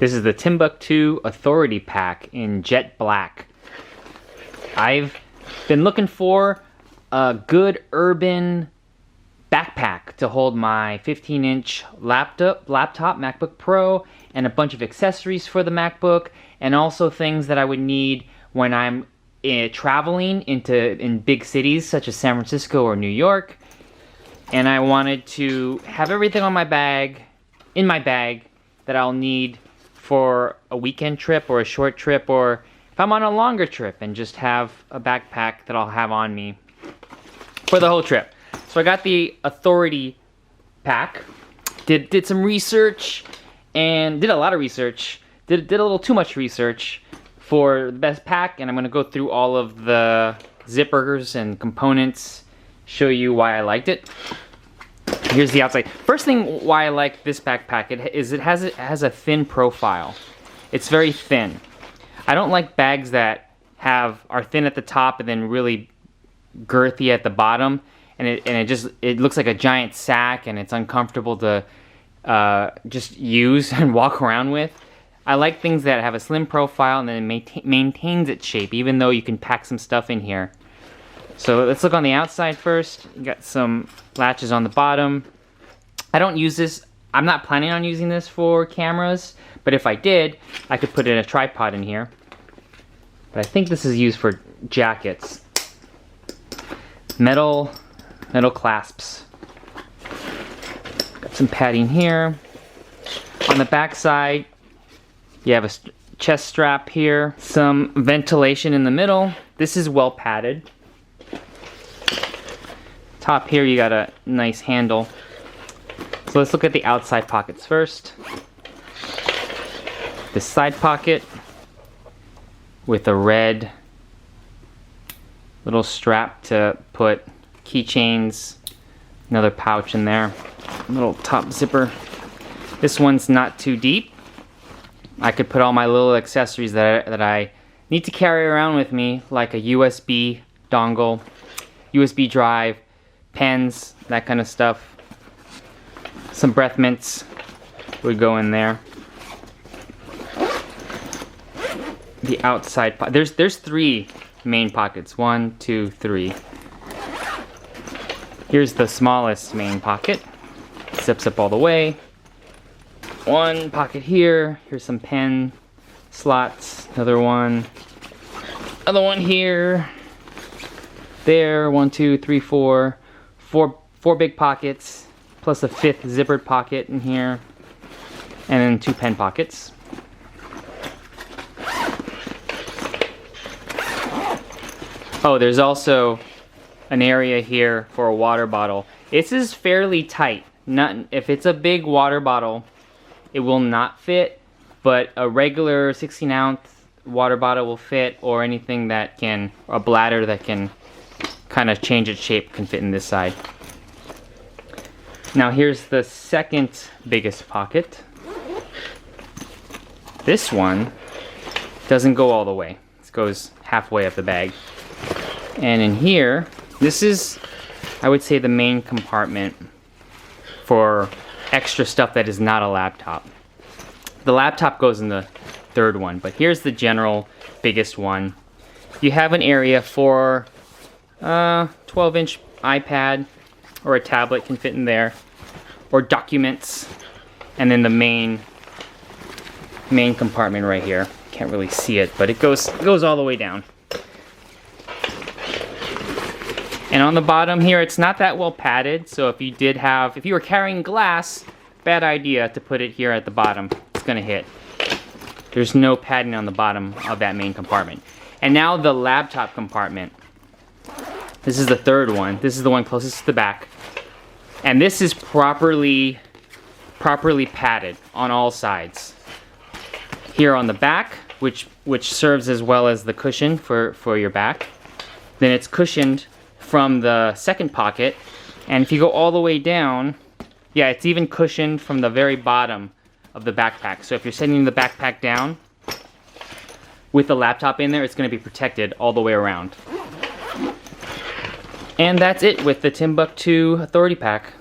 This is the Timbuk2 Authority Pack in jet black. I've been looking for a good urban backpack to hold my 15-inch laptop, MacBook Pro, and a bunch of accessories for the MacBook, and also things that I would need when I'm traveling in big cities such as San Francisco or New York. And I wanted to have everything in my bag that I'll need for a weekend trip or a short trip, or if I'm on a longer trip, and just have a backpack that I'll have on me for the whole trip. So I got the Authority pack, did some research, and did a lot of research, did a little too much research for the best pack, and I'm going to go through all of the zippers and components, show you why I liked it. Here's the outside. First thing why I like this backpack it has a thin profile. It's very thin. I don't like bags that are thin at the top and then really girthy at the bottom, and it looks like a giant sack, and it's uncomfortable to just use and walk around with. I like things that have a slim profile and then it maintains its shape, even though you can pack some stuff in here. So let's look on the outside first. You got some latches on the bottom. I don't use this. I'm not planning on using this for cameras, but if I did, I could put in a tripod in here. But I think this is used for jackets. Metal clasps. Got some padding here. On the back side, you have a chest strap here. Some ventilation in the middle. This is well padded. Top here, you got a nice handle. So let's look at the outside pockets first. This side pocket with a red little strap to put keychains, another pouch in there, little top zipper. This one's not too deep. I could put all my little accessories that I need to carry around with me, like a USB dongle, USB drive, pens, that kind of stuff. Some breath mints would go in there. The outside there's three main pockets. 1, 2, 3. Here's the smallest main pocket. Zips up all the way. One pocket here. Here's some pen slots. Another one. Another one here. There. 1, 2, 3, 4. Four big pockets, plus a 5th zippered pocket in here, and then 2 pen pockets. Oh, there's also an area here for a water bottle. This is fairly tight. If it's a big water bottle, it will not fit, but a regular 16-ounce water bottle will fit, or anything that can, a bladder that can kind of change its shape can fit in this side. Now here's the second biggest pocket. This one doesn't go all the way. It goes halfway up the bag. And in here, this is, I would say, the main compartment for extra stuff that is not a laptop. The laptop goes in the third one, but here's the general biggest one. You have an area for 12-inch iPad, or a tablet can fit in there, or documents, and then the main compartment right here. Can't really see it, but it goes all the way down. And on the bottom here, it's not that well padded, so if you were carrying glass, bad idea to put it here at the bottom. It's gonna hit. There's no padding on the bottom of that main compartment. And now the laptop compartment. This is the third one. This is the one closest to the back. And this is properly padded on all sides. Here on the back, which serves as well as the cushion for your back. Then it's cushioned from the second pocket. And if you go all the way down, yeah, it's even cushioned from the very bottom of the backpack. So if you're setting the backpack down with the laptop in there, it's going to be protected all the way around. And that's it with the Timbuk2 Authority Pack.